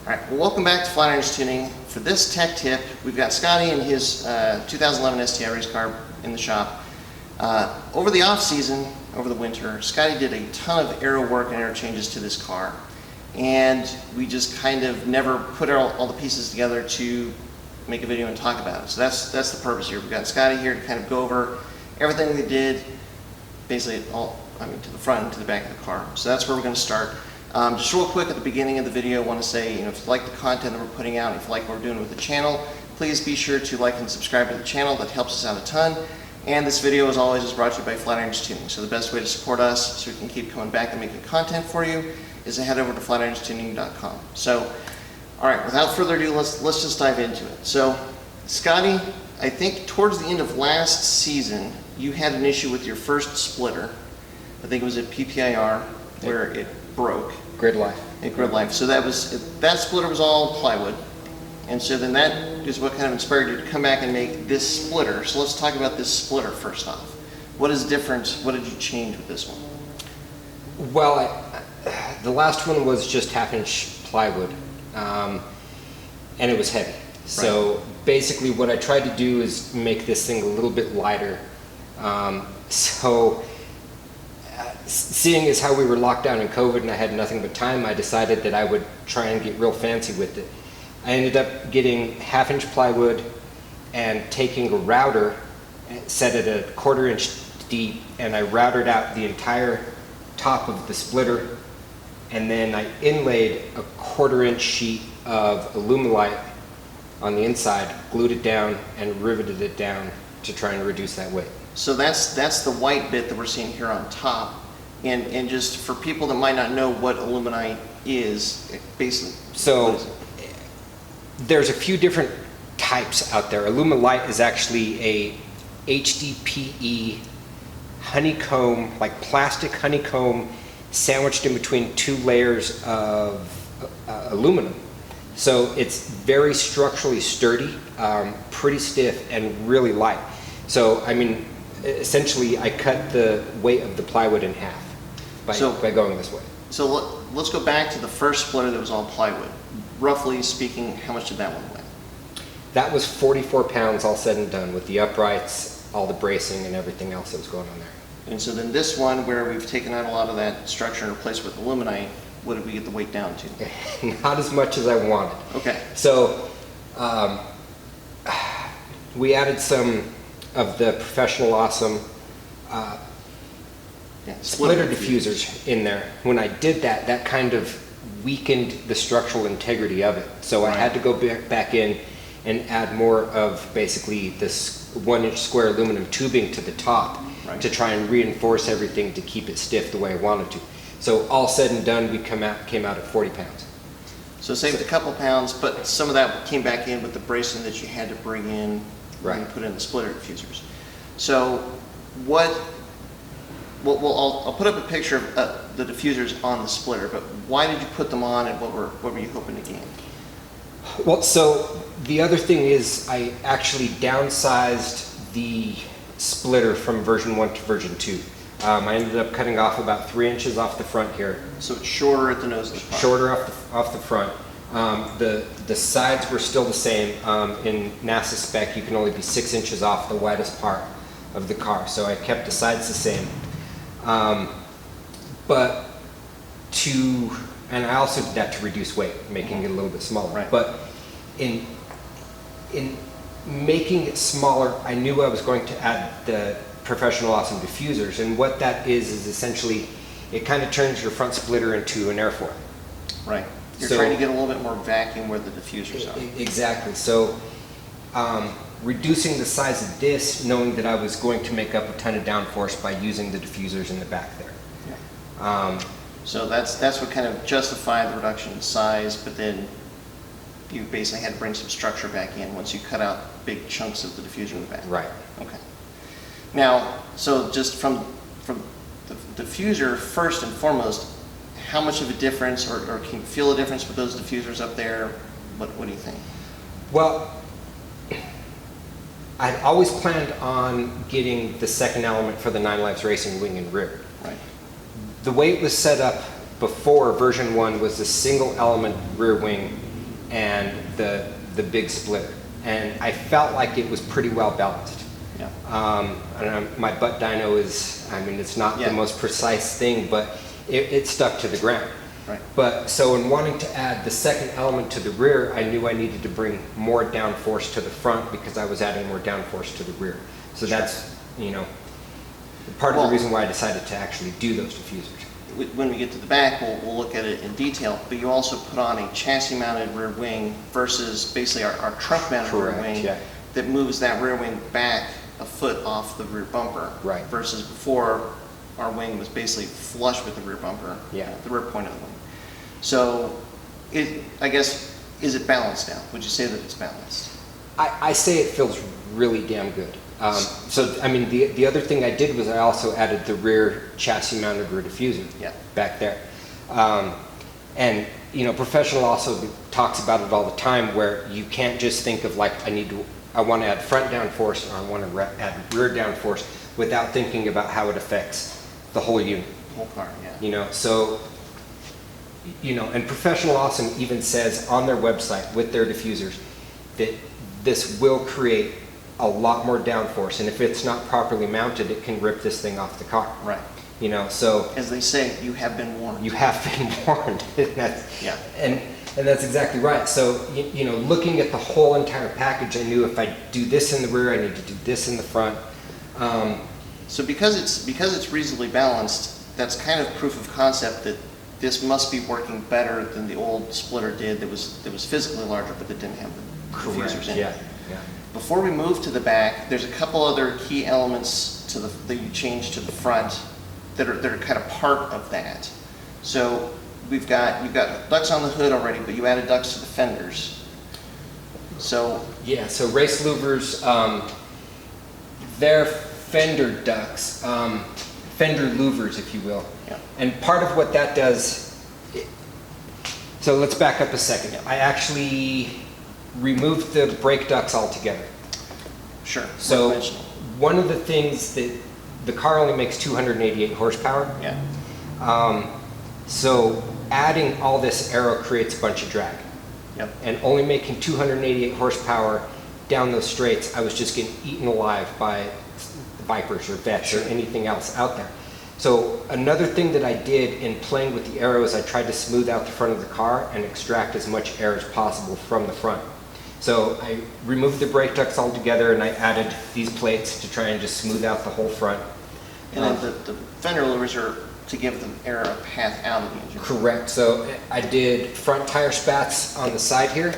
Alright, well, welcome back to Flat Irons Tuning. For this tech tip, we've got Scotty and his 2011 STI race car in the shop. Over the off season, over the winter, Scotty did a ton of aero work and aero changes to this car. And we just kind of never put all the pieces together to make a video and talk about it. So that's the purpose here. We've got Scotty here to kind of go over everything they did, basically to the front and to the back of the car. So that's where we're going to start. Just real quick at the beginning of the video, I want to say, if you like the content that we're putting out, if you like what we're doing with the channel, please be sure to like and subscribe to the channel. That helps us out a ton. And this video, as always, is brought to you by Flat Irons Tuning. So the best way to support us, so we can keep coming back and making content for you, is to head over to flatironstuning.com. So, all right, without further ado, let's just dive into it. So, Scotty, I think towards the end of last season, you had an issue with your first splitter. I think it was at PPIR, where it broke. Grid life. Grid life. So that splitter was all plywood, and so then that is what kind of inspired you to come back and make this splitter. So let's talk about this splitter first off. What is different? What did you change with this one? Well, the last one was just 1/2-inch plywood, and it was heavy. So basically, what I tried to do is make this thing a little bit lighter. Seeing as how we were locked down in COVID and I had nothing but time, I decided that I would try and get real fancy with it. I ended up getting 1/2-inch plywood and taking a router, set it at 1/4 inch deep, and I routered out the entire top of the splitter, and then I inlaid a 1/4 inch sheet of aluminite on the inside, glued it down, and riveted it down to try and reduce that weight. So that's the white bit that we're seeing here on top. And just for people that might not know what aluminite is, basically. So there's a few different types out there. Aluminite is actually a HDPE honeycomb, like plastic honeycomb, sandwiched in between 2 layers of aluminum. So it's very structurally sturdy, pretty stiff, and really light. So I mean, essentially, I cut the weight of the plywood in half by going this way. So let's go back to the first splitter that was all plywood. Roughly speaking, how much did that one weigh? That was 44 pounds all said and done, with the uprights, all the bracing, and everything else that was going on there. And so then this one, where we've taken out a lot of that structure and replaced with aluminite, what did we get the weight down to? Not as much as I wanted. Okay. So we added some of the Professional Awesome splitter diffusers in there. When I did that, that kind of weakened the structural integrity of it. So I had to go back in and add more of basically this 1-inch square aluminum tubing to the top to try and reinforce everything to keep it stiff the way I wanted to. So all said and done, we came out at 40 pounds. So saved a couple pounds, but some of that came back in with the bracing that you had to bring in when you put in the splitter diffusers. So I'll put up a picture of the diffusers on the splitter, but why did you put them on, and what were you hoping to gain? Well, so the other thing is I actually downsized the splitter from version 1 to version 2. I ended up cutting off about 3 inches off the front here. So it's shorter at the nose of the car. Shorter off the front. The sides were still the same. In NASA spec, you can only be 6 inches off the widest part of the car. So I kept the sides the same. And I also did that to reduce weight, making it a little bit smaller. But in making it smaller, I knew I was going to add the Professional Awesome diffusers, and what that is essentially, it kind of turns your front splitter into an airfoil. Right. You're trying to get a little bit more vacuum where the diffusers are. Exactly. So reducing the size of this, knowing that I was going to make up a ton of downforce by using the diffusers in the back there. Yeah. So that's what kind of justified the reduction in size, but then you basically had to bring some structure back in once you cut out big chunks of the diffuser in the back. Right. Okay. Now, so just from the diffuser, first and foremost, how much of a difference, or can you feel a difference with those diffusers up there? What do you think? Well, I'd always planned on getting the second element for the 9 Lives Racing wing and rear. Right. The way it was set up before version 1 was a single element rear wing and the big splitter. And I felt like it was pretty well balanced. Yeah. My butt dyno is, I mean, it's not Yeah. the most precise thing, but it stuck to the ground. Right. But so in wanting to add the second element to the rear, I knew I needed to bring more downforce to the front because I was adding more downforce to the rear. So Sure. that's, you know, part of Well, the reason why I decided to actually do those diffusers. when we get to the back, we'll look at it in detail, but you also put on a chassis-mounted rear wing versus basically our trunk-mounted rear Correct, wing yeah. that moves that rear wing back a foot off the rear bumper. Right. Versus before, our wing was basically flush with the rear bumper. Yeah. The rear point of the wing. So, I guess, is it balanced now? Would you say that it's balanced? I say it feels really damn good. So, I mean, the other thing I did was I also added the rear chassis-mounted rear diffuser Yeah. back there. And, you know, Professional also talks about it all the time where you can't just think of like, I want to add front downforce or I want to add rear downforce without thinking about how it affects the whole unit. The whole car, yeah. You know, so, you know, and Professional Awesome even says on their website with their diffusers that this will create a lot more downforce, and if it's not properly mounted, it can rip this thing off the car. Right. You know, so As they say, you have been warned. you have been warned. Yeah. And that's exactly right. So, you know, looking at the whole entire package, I knew if I do this in the rear, I need to do this in the front. So because it's reasonably balanced, that's kind of proof of concept that this must be working better than the old splitter did that was physically larger but that didn't have the diffusers in it. Yeah. Before we move to the back, there's a couple other key elements that you change to the front that are kind of part of that. So you've got ducts on the hood already, but you added ducts to the fenders. So Yeah, so race louvers, they're fender ducts, fender louvers, if you will. Yeah. And part of what that does, so let's back up a second. Yeah. I actually removed the brake ducts altogether. sure. So conventional. one of the things that the car only makes 288 horsepower. Yeah. So adding all this Aero creates a bunch of drag. Yep. And only making 288 horsepower down those straights, I was just getting eaten alive by Vipers or Vets or anything else out there. So another thing that I did in playing with the Aero is I tried to smooth out the front of the car and extract as much air as possible from the front. So I removed the brake ducts altogether and I added these plates to try and just smooth out the whole front. And then the fender louvers are to give the air a path out of the engine. Correct. So I did front tire spats on the side here.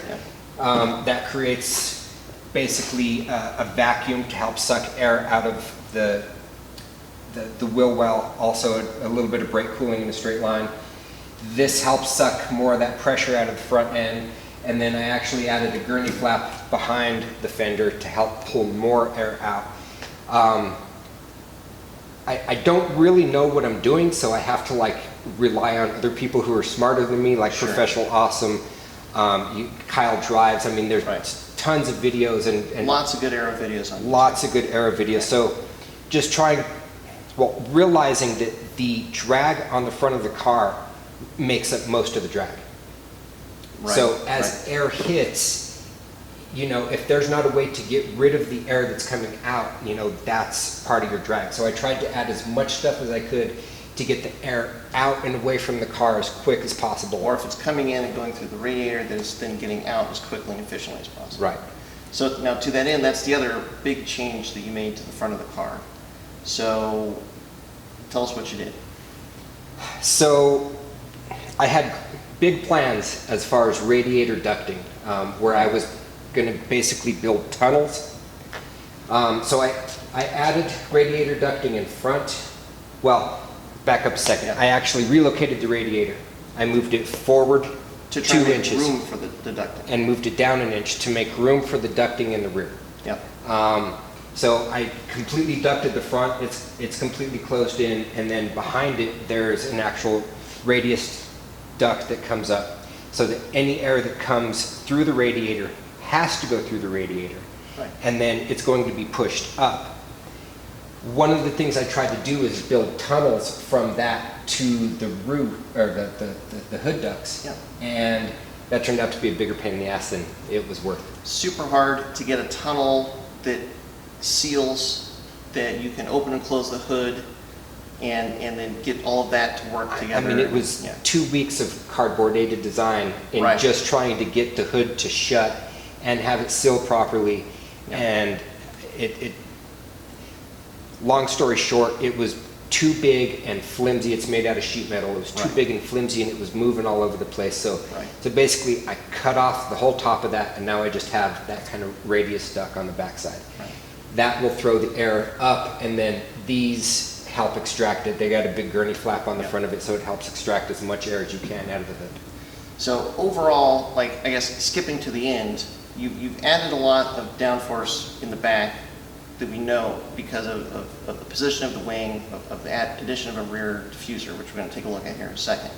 Yep. That creates basically a vacuum to help suck air out of the wheel well. Also a little bit of brake cooling in a straight line. This helps suck more of that pressure out of the front end. And then I actually added a gurney flap behind the fender to help pull more air out. I don't really know what I'm doing, so I have to like rely on other people who are smarter than me, like Sure. Professional Awesome, Kyle Drives. I mean, there's Right. tons of videos and Lots of good Aero videos on YouTube. lots of good Aero videos. So just realizing that the drag on the front of the car makes up most of the drag. Right, So as right. air hits, you know, if there's not a way to get rid of the air that's coming out, you know, that's part of your drag. So I tried to add as much stuff as I could to get the air out and away from the car as quick as possible. Or if it's coming in and going through the radiator, then it's then getting out as quickly and efficiently as possible. Right. So now to that end, that's the other big change that you made to the front of the car. So tell us what you did. So I had big plans as far as radiator ducting, where I was going to basically build tunnels. So I added radiator ducting in front. Well, back up a second. Yeah. I actually relocated the radiator. I moved it forward To try 2 to make inches room for the ducting. and moved it down an inch to make room for the ducting in the rear. Yep. So I completely ducted the front, it's completely closed in, and then behind it, there's an actual radius duct that comes up, so that any air that comes through the radiator has to go through the radiator, Right. and then it's going to be pushed up. One of the things I tried to do is build tunnels from that to the roof, or the hood ducts. Yeah. And that turned out to be a bigger pain in the ass than it was worth. Super hard to get a tunnel that seals, that you can open and close the hood, and then get all of that to work together. I mean, it was 2 weeks of cardboard aided design in Right. just trying to get the hood to shut and have it sealed properly. Yeah. And long story short, it was too big and flimsy. It's made out of sheet metal. It was too Right. big and flimsy, and it was moving all over the place. So, Right. so basically, I cut off the whole top of that, and now I just have that kind of radius duct on the backside. Right. That will throw the air up, and then these help extract it. They got a big gurney flap on the Yeah. front of it, so it helps extract as much air as you can out of the hood. So overall, like, I guess skipping to the end, you've added a lot of downforce in the back that we know because of the position of the wing, of the addition of a rear diffuser, which we're going to take a look at here in a second.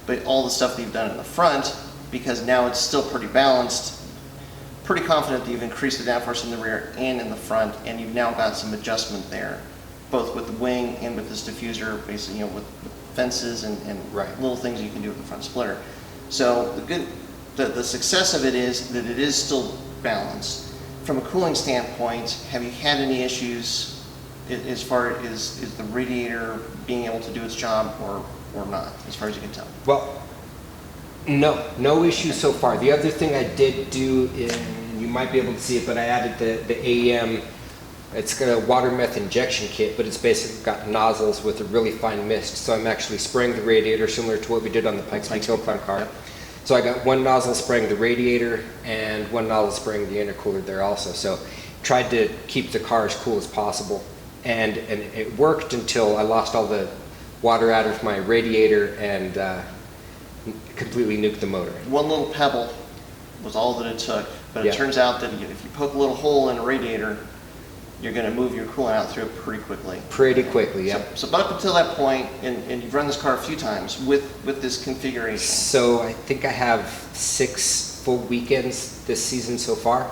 But all the stuff that you've done in the front, because now it's still pretty balanced, pretty confident that you've increased the downforce in the rear and in the front, and you've now got some adjustment there, both with the wing and with this diffuser, basically, you know, with fences and Right. little things you can do with the front splitter. So the success of it is that it is still balanced. From a cooling standpoint, have you had any issues as far as is the radiator being able to do its job or not, as far as you can tell? Well, no issue so far. The other thing I did do, you might be able to see it, but I added the AEM. It's got a water meth injection kit, but it's basically got nozzles with a really fine mist. So I'm actually spraying the radiator similar to what we did on the Pikes Peak Hillclimb car. Yep. So I got one nozzle spraying the radiator and one nozzle spraying the intercooler there also. So tried to keep the car as cool as possible. And it worked until I lost all the water out of my radiator and completely nuked the motor. One little pebble was all that it took, but it Yeah. turns out that if you poke a little hole in a radiator, you're going to move your coolant out through it pretty quickly. Pretty quickly, yeah. So but up until that point, and you've run this car a few times with this configuration. So I think I have 6 full weekends this season so far,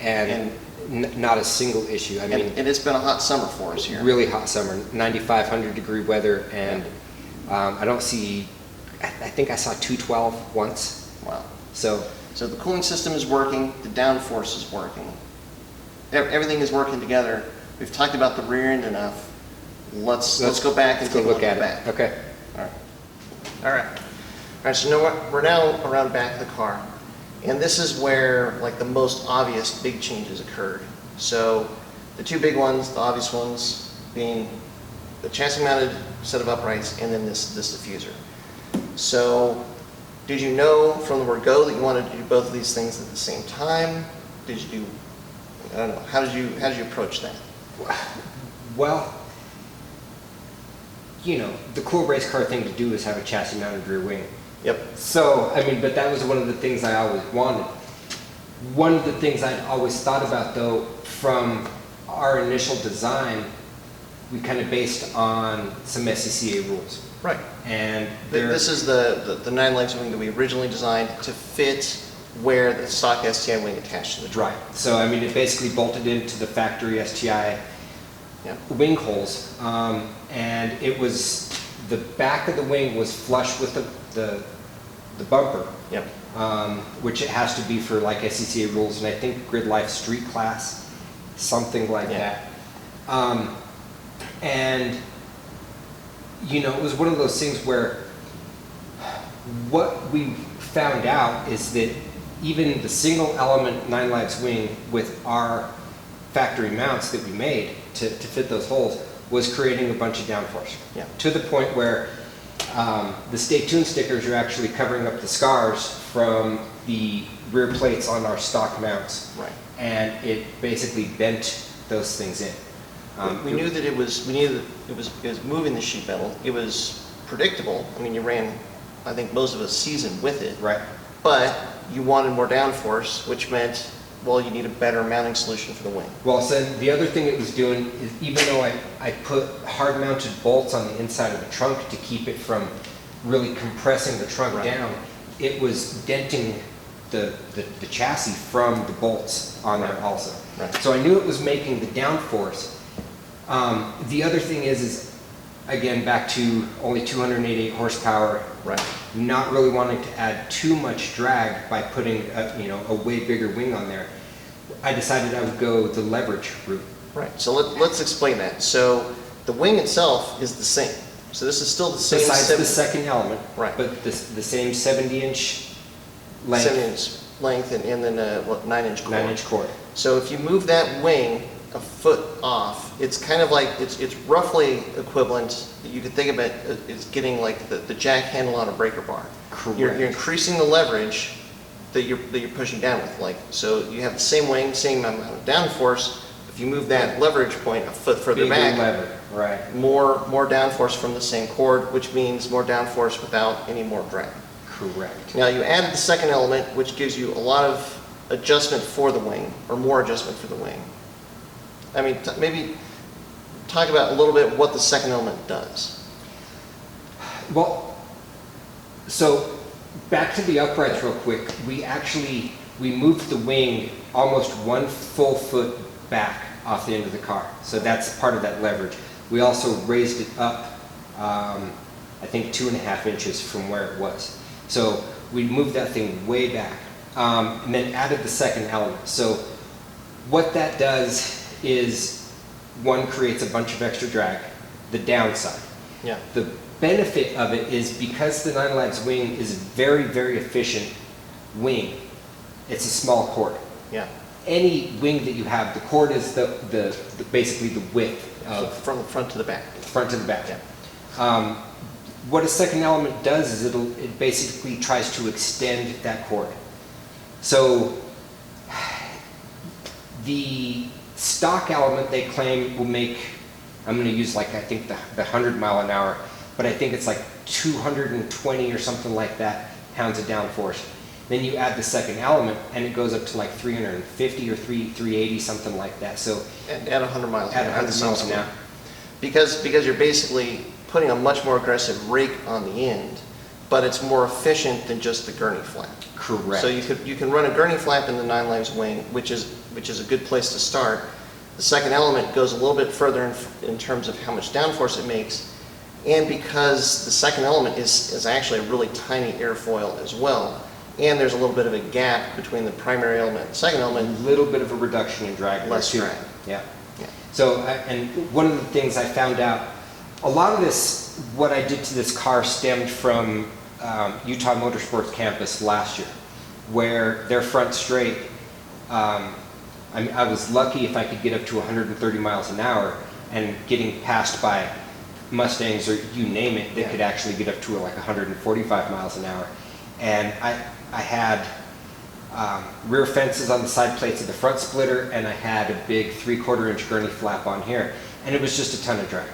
and not a single issue. I mean, And it's been a hot summer for us here. really hot summer, 95, degree weather, and I don't see, I think I saw 212 once. Wow. So So the cooling system is working, the downforce is working. Everything is working together. We've talked about the rear end enough. Let's go back and let's go take a look at the it. back. Okay. All right. All right. All right, so you know what? We're now around back of the car. And this is where like the most obvious big changes occurred. So the two big ones, the obvious ones, being the chassis mounted set of uprights and then this diffuser. So did you know from the word go that you wanted to do both of these things at the same time? Did you do, I don't know, how did you approach that? Well, you know, the cool race car thing to do is have a chassis mounted rear wing. Yep. So, I mean, but that was one of the things I always wanted. One of the things I'd always thought about, though, from our initial design, we kind of based on some SCCA rules. Right. And This is the 9 legs wing that we originally designed to fit where the stock STI wing attached to the truck. right. So, I mean, it basically bolted into the factory STI Yeah. wing holes, and it was, the back of the wing was flush with the bumper. Yep. Which it has to be for like SCCA rules, and I think Grid Life Street Class, something like Yeah. that. And, you know, it was one of those things where what we found out is that even the single element 9 legs wing with our factory mounts that we made to fit those holes was creating a bunch of downforce. Yeah. To the point where the Stay Tuned stickers are actually covering up the scars from the rear plates on our stock mounts. Right. And it basically bent those things in. We knew that it was moving the sheet metal. It was predictable. I mean, you ran, I think, most of a season with it. Right. But you wanted more downforce, which meant, well, you need a better mounting solution for the wing. Well, so the other thing it was doing is, even though I put hard mounted bolts on the inside of the trunk to keep it from really compressing the trunk Right. down, it was denting the chassis from the bolts on there Right. also. Right. So I knew it was making the downforce. The other thing is again, back to only 288 horsepower. Right. Not really wanting to add too much drag by putting a way bigger wing on there. I decided I would go the leverage route. Right. So let's explain that. So the wing itself is the same. So this is still the same. Besides the second element. Right. But the same 70-inch length. 7-inch length and then a 9-inch cord. 9-inch cord. So if you move that wing a foot off, it's kind of like, it's roughly equivalent. You could think of it as getting like the jack handle on a breaker bar. Correct. You're increasing the leverage that you're pushing down with. Like, so you have the same wing, same amount of downforce. If you move that leverage point a foot further Bigger back, lever, right. more downforce from the same cord, which means more downforce without any more drag. Correct. Now you added the second element, which gives you a lot of adjustment for the wing, or more adjustment for the wing. I mean, maybe talk about a little bit what the second element does. Well, so back to the uprights real quick. We moved the wing almost 1 full foot back off the end of the car. So that's part of that leverage. We also raised it up, I think 2.5 inches from where it was. So we moved that thing way back, and then added the second element. So what that does is, one, creates a bunch of extra drag, the downside. Yeah. The benefit of it is because the 9 Lives wing is a very, very efficient wing, it's a small cord. Yeah. Any wing that you have, the cord is the basically the width of From the front to the back. front to the back. Yeah. What a second element does is it basically tries to extend that cord. So the stock element they claim will make, I'm going to use like I think the 100 mile an hour, but I think it's like 220 or something like that pounds of downforce. Then you add the second element and it goes up to like 350 or 380, something like that. So At 100 miles at 100 miles an hour. Because you're basically putting a much more aggressive rake on the end, but it's more efficient than just the gurney flap. Correct. So you can run a gurney flap in the 9 Lives wing, which is a good place to start. The second element goes a little bit further in terms of how much downforce it makes, and because the second element is actually a really tiny airfoil as well, and there's a little bit of a gap between the primary element and the second A element. little bit of a reduction in drag. there, Less too. drag. Yeah. Yeah. So, and one of the things I found out, a lot of this, what I did to this car stemmed from Utah Motorsports campus last year, where their front straight, I was lucky if I could get up to 130 miles an hour, and getting passed by Mustangs or you name it, they could actually get up to like 145 miles an hour. And I had rear fences on the side plates of the front splitter, and I had a big 3/4 inch gurney flap on here, and it was just a ton of drag.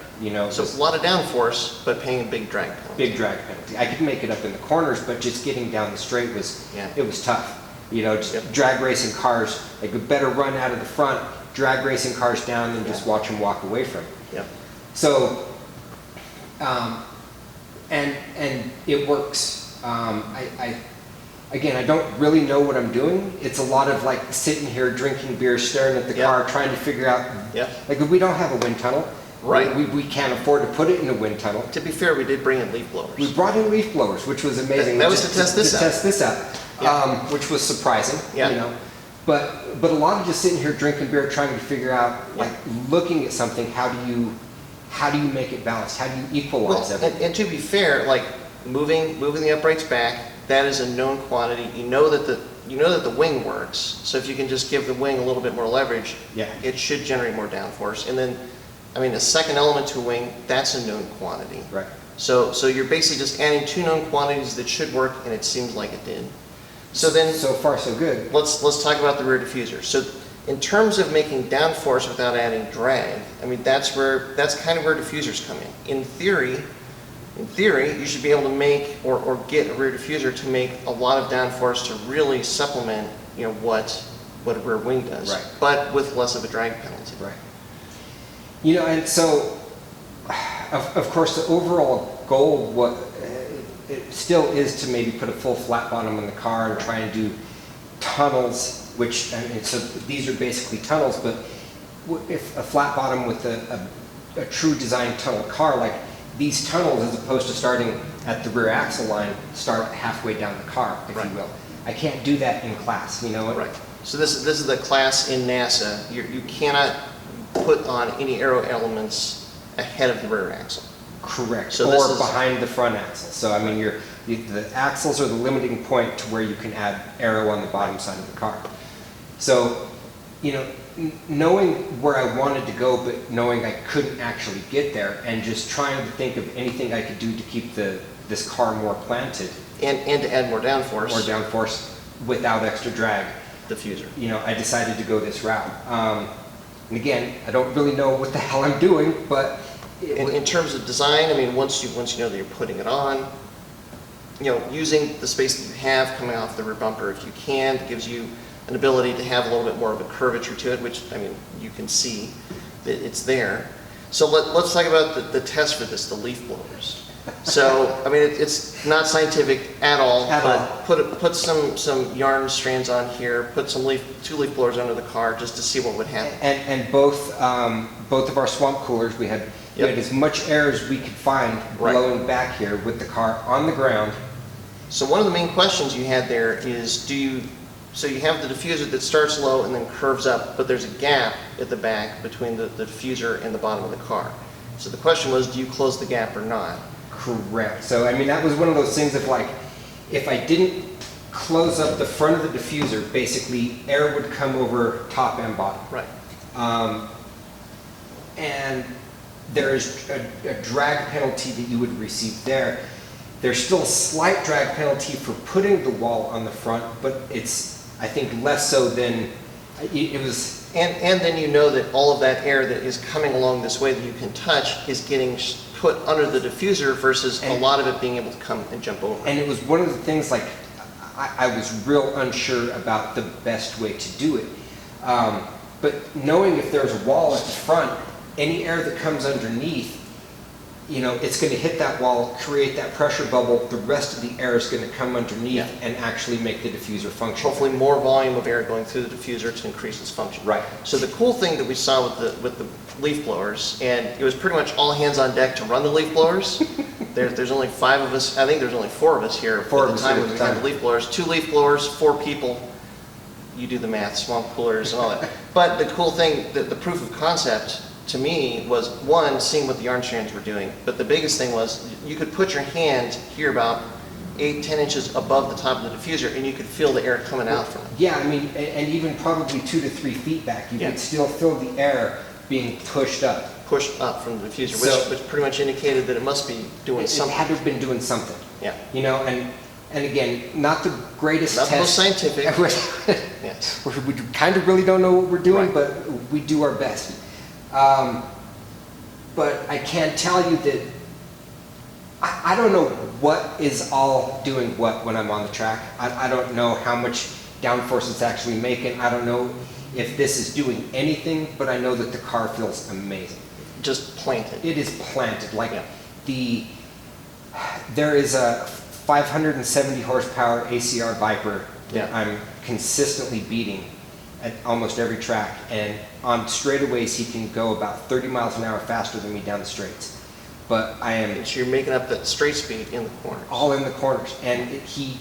So it's a lot of downforce, but paying a big drag penalty. Big drag penalty. I could make it up in the corners, but just getting down the straight it was tough. Just drag racing cars, like a better run out of the front, drag racing cars down, and just watch them walk away from it. Yep. So, and it works. Again, I don't really know what I'm doing. It's a lot of like sitting here drinking beer, staring at the car, trying to figure out. Like we don't have a wind tunnel. Right. We can't afford to put it in a wind tunnel. To be fair, we did bring in leaf blowers. We brought in leaf blowers, which was amazing. That was to test this out. Which was surprising. Yeah. But a lot of just sitting here drinking beer, trying to figure out, like looking at something. How do you make it balanced? How do you equalize everything? And to be fair, like moving the uprights back, that is a known quantity. You know that the wing works. So if you can just give the wing a little bit more leverage, it should generate more downforce. And then, a second element to a wing, that's a known quantity. Right. So you're basically just adding 2 known quantities that should work, and it seems like it did. So then, so far so good. Let's talk about the rear diffuser. So in terms of making downforce without adding drag, that's kind of where diffusers come in. In theory, you should be able to make or get a rear diffuser to make a lot of downforce to really supplement, what a rear wing does, right, but with less of a drag penalty. Right. And so, of course, the overall goal, it still is to maybe put a full flat bottom on the car and try and do tunnels, which, so these are basically tunnels, but if a flat bottom with a true design tunnel car, like these tunnels, as opposed to starting at the rear axle line, start halfway down the car, if Right. you will. I can't do that in class, you know? Right. So this is the class in NASA. You cannot put on any aero elements ahead of the rear axle. Correct. So this or is- behind the front axle. So I mean, the axles are the limiting point to where you can add aero on the bottom side of the car. So, you know, knowing where I wanted to go, but knowing I couldn't actually get there, and just trying to think of anything I could do to keep this car more planted, And to add more downforce. more downforce without extra drag. Diffuser. You know, I decided to go this route. And again, I don't really know what the hell I'm doing, but In terms of design, I mean, once you know that you're putting it on, you know, using the space that you have coming off the rear bumper, if you can, it gives you an ability to have a little bit more of a curvature to it, which, I mean, you can see that it's there. So let's talk about the test for this, the leaf blowers. So, I mean, it's not scientific at all, At but all. put some yarn strands on here, put two leaf blowers under the car just to see what would happen. And both of our swamp coolers, we had as much air as we could find Right. blowing back here with the car on the ground. So one of the main questions you had there is, so you have the diffuser that starts low and then curves up, but there's a gap at the back between the diffuser and the bottom of the car. So the question was, do you close the gap or not? Correct. So I mean, that was one of those things of like, if I didn't close up the front of the diffuser, basically air would come over top and bottom. Right. And there is a drag penalty that you would receive there. There's still a slight drag penalty for putting the wall on the front, but it's, I think, less so than it was. And then you know that all of that air that is coming along this way that you can touch is getting put under the diffuser versus a lot of it being able to come and jump over. And it was one of the things, like, I was real unsure about the best way to do it. But knowing if there's a wall at the front, any air that comes underneath, you know, it's going to hit that wall, create that pressure bubble. The rest of the air is going to come underneath and actually make the diffuser function. Hopefully more volume of air going through the diffuser to increase its function. Right. So the cool thing that we saw with the leaf blowers, and it was pretty much all hands on deck to run the leaf blowers. There's only 5 of us, I think there's only 4 of us here at the time when we had the leaf blowers. 2 leaf blowers, 4 people. You do the math, swamp coolers and all that. But the cool thing, the proof of concept to me was, one, seeing what the yarn strands were doing, but the biggest thing was you could put your hand here about 8-10 inches above the top of the diffuser and you could feel the air coming out from it. Yeah, I mean, and even probably 2 to 3 feet back, you could still feel the air being pushed up. Pushed up from the diffuser, So- which pretty much indicated that it must be doing It something. had to have been doing something. Yeah. You know, and again, not the greatest Not the most test. scientific. Yes. We kind of really don't know what we're doing, Right. but we do our best. But I can tell you that I don't know what is all doing what when I'm on the track. I don't know how much downforce it's actually making. I don't know if this is doing anything, but I know that the car feels amazing. Just planted. It is planted. Like there is a 570 horsepower ACR Viper that I'm consistently beating at almost every track, and on straightaways he can go about 30 miles an hour faster than me down the straights. But I am So you're making up that straight speed in the corners. all in the corners, and he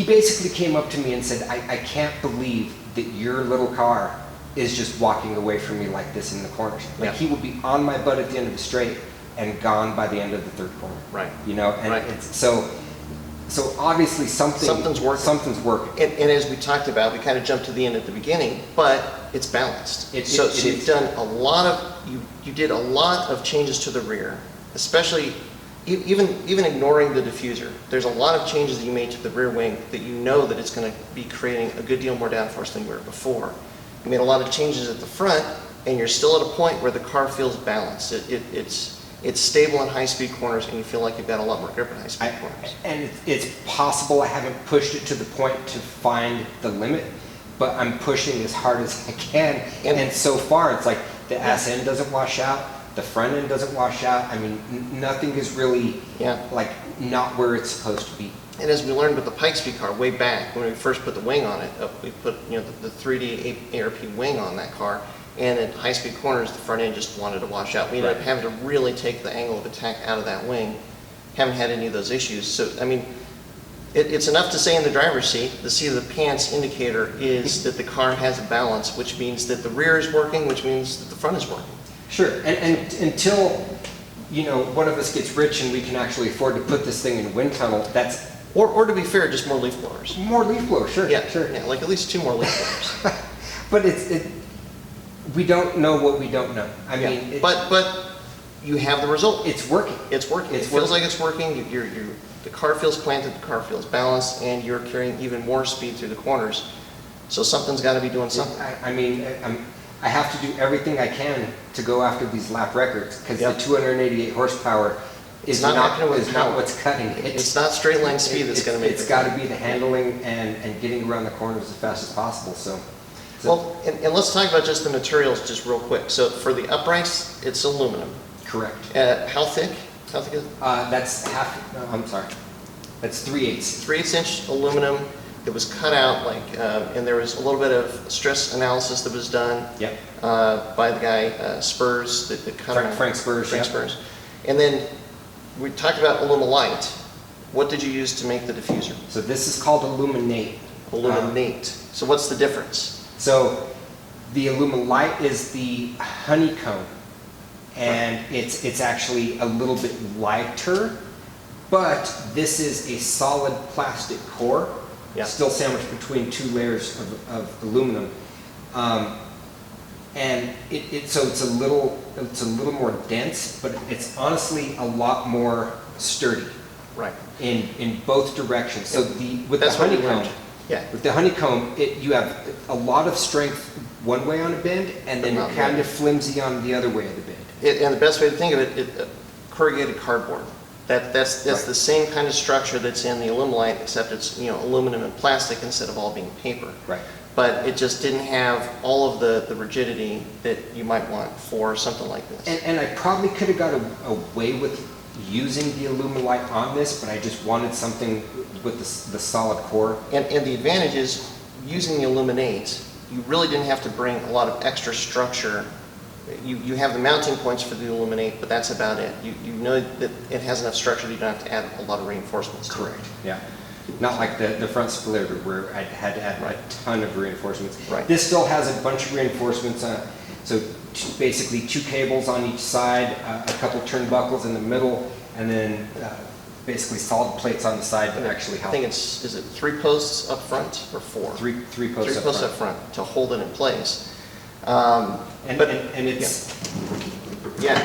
basically came up to me and said, I can't believe that your little car is just walking away from me like this in the corners. Like he would be on my butt at the end of the straight and gone by the end of the 3rd corner. Right. You know, and it's so obviously something's working. Something's working. And as we talked about, we kind of jumped to the end at the beginning, but it's balanced. So you've done a lot of, you did a lot of changes to the rear, especially even ignoring the diffuser. There's a lot of changes that you made to the rear wing that you know that it's going to be creating a good deal more downforce than we were before. You made a lot of changes at the front, and you're still at a point where the car feels balanced. It's stable in high-speed corners, and you feel like you've got a lot more grip in high-speed corners. And it's possible I haven't pushed it to the point to find the limit, but I'm pushing as hard as I can. And so far, it's like the ass end doesn't wash out, the front end doesn't wash out. I mean, nothing is really like not where it's supposed to be. And as we learned with the Pikes Peak car way back when we first put the wing on it, we put the 3D ARP wing on that car, and at high-speed corners, the front end just wanted to wash out. We ended up having to really take the angle of attack out of that wing. Haven't had any of those issues. So, I mean, it's enough to say in the driver's seat, the seat of the pants indicator is that the car has a balance, which means that the rear is working, which means that the front is working. Sure, and until, you know, one of us gets rich and we can actually afford to put this thing in a wind tunnel, that's... Or to be fair, just more leaf blowers. More leaf blowers, sure, Yeah, sure. yeah, like at least 2 more leaf blowers. But we don't know what we don't know. I Yeah. mean... But you have the result. It's working. It's working. It's It feels working. like it's working. The car feels planted, the car feels balanced, and you're carrying even more speed through the corners. So something's got to be doing something. I mean, I have to do everything I can to go after these lap records, because Yep. the 288 horsepower is not happening with power. what's cutting it. It's not straight line speed that's going to make it. It's got to be the handling and getting around the corners as fast as possible. So Well, and let's talk about just the materials just real quick. So for the uprights, it's aluminum. correct. How thick? How thick is it? That's half. No, I'm sorry. That's 3/8. 3/8 inch aluminum. It was cut out and there was a little bit of stress analysis that was done. Yep. By the guy Spurs that cut them out. Frank Spurs. Frank Yep. Spurs. And then we talked about Illuminate. What did you use to make the diffuser? So this is called Illuminate. Illuminate. So what's the difference? So the Illuminate is the honeycomb, and it's actually a little bit lighter, but this is a solid plastic core, Yeah. still sandwiched between 2 layers of aluminum, and so it's a little more dense, but it's honestly a lot more sturdy Right. in both directions. So with That's the what we honeycomb. learned. Yeah. With the honeycomb, you have a lot of strength one way on a bend, and then But not you're kind the of flimsy on the other way of the bend. And the best way to think of it, corrugated cardboard. That's Right. the same kind of structure that's in the Illuminate, except it's aluminum and plastic instead of all being paper. Right. But it just didn't have all of the rigidity that you might want for something like this. And I probably could have got away with using the Illuminate on this, but I just wanted something with the solid core. And the advantage is, using the Illuminate, you really didn't have to bring a lot of extra structure. You have the mounting points for the Illuminate, but that's about it. You know that it has enough structure that you don't have to add a lot of reinforcements to it. Correct. Yeah. Not like the front splitter where I had to add a ton of reinforcements. Right. This still has a bunch of reinforcements. So basically 2 cables on each side, a couple turnbuckles in the middle, and then basically solid plates on the side that actually I help. think is it 3 posts up front or 4? Three posts 3 up posts front. up front to hold it in place. And it's Yeah,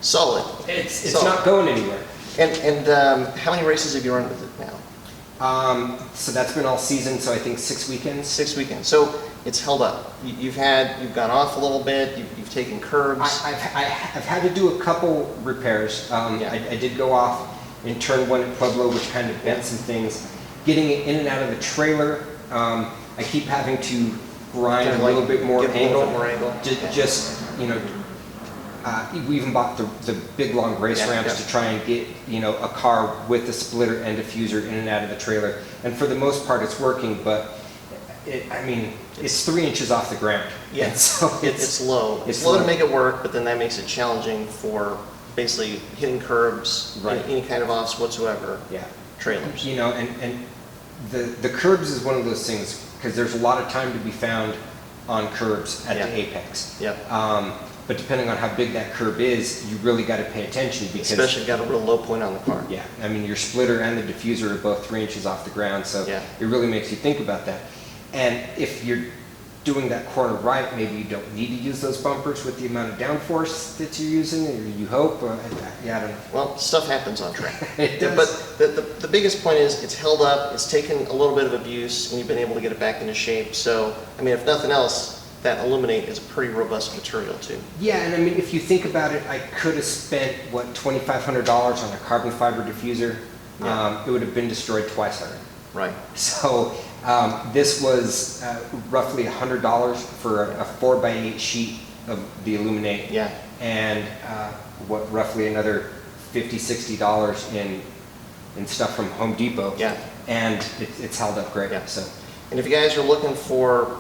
solid. it's solid. not going anywhere. And how many races have you run with it now? So that's been all season, so I think 6 weekends. 6 weekends. So it's held up. You've gone off a little bit. You've taken curbs. I've had to do a couple repairs. I did go off in turn 1 at Pueblo, which kind of bent some things. Getting it in and out of the trailer, I keep having to grind Kind of a little like bit more get a angle. little bit more angle. Just, we even bought the big long race Yeah, ramps yeah. to try and get, a car with the splitter and diffuser in and out of the trailer. And for the most part, it's working, but it's 3 inches off the ground. Yeah, And so it's low. It's low to make it work, but then that makes it challenging for basically hitting curbs, Right. any kind of offs whatsoever, Yeah. trailers. And the curbs is one of those things, because there's a lot of time to be found on curbs at Yeah. the apex. Yep. But depending on how big that curb is, you really got to pay attention because... Especially if you've got a real low point on the car. Yeah, your splitter and the diffuser are both 3 inches off the ground, so Yeah. it really makes you think about that. And if you're doing that corner right, maybe you don't need to use those bumpers with the amount of downforce that you're using, or you hope. I don't know. Well, stuff happens on track. It does. But the biggest point is it's held up, it's taken a little bit of abuse, and you've been able to get it back into shape. So, if nothing else, that Illuminate is a pretty robust material too. Yeah, and if you think about it, I could have spent, $2,500 on a carbon fiber diffuser. Yeah. It would have been destroyed twice already. Right. So this was roughly $100 for a 4x8 sheet of the Illuminate. Yeah. And roughly another $50, $60 in stuff from Home Depot. Yeah. And it's held up great. Yeah. So And if you guys are looking for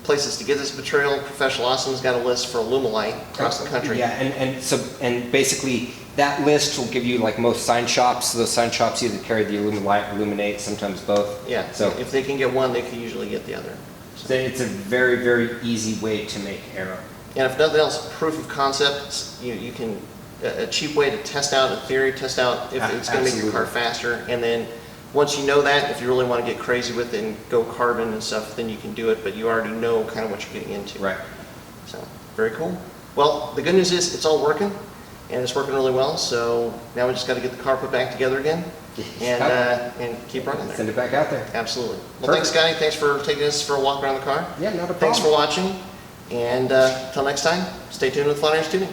places to get this material. Professional Awesome's got a list for Alumilite across the country. Yeah, and basically that list will give you like most sign shops. So those sign shops either carry the Alumilite, Illuminate, sometimes both. Yeah, so if they can get one, they can usually get the other. So it's a very, very easy way to make Aero. And if nothing else, proof of concept, you can, a cheap way to test out a theory, test out if it's going to make your car faster. And then once you know that, if you really want to get crazy with it and go carbon and stuff, then you can do it, but you already know kind of what you're getting into. Right. So, very cool. Well, the good news is it's all working, and it's working really well, so now we just got to get the car put back together again and keep running there. Send it back out there. Absolutely. Well, thanks, Scotty. Thanks for taking us for a walk around the car. Yeah, not a problem. Thanks for watching, and until next time, stay tuned with Flat Iron's Tuning.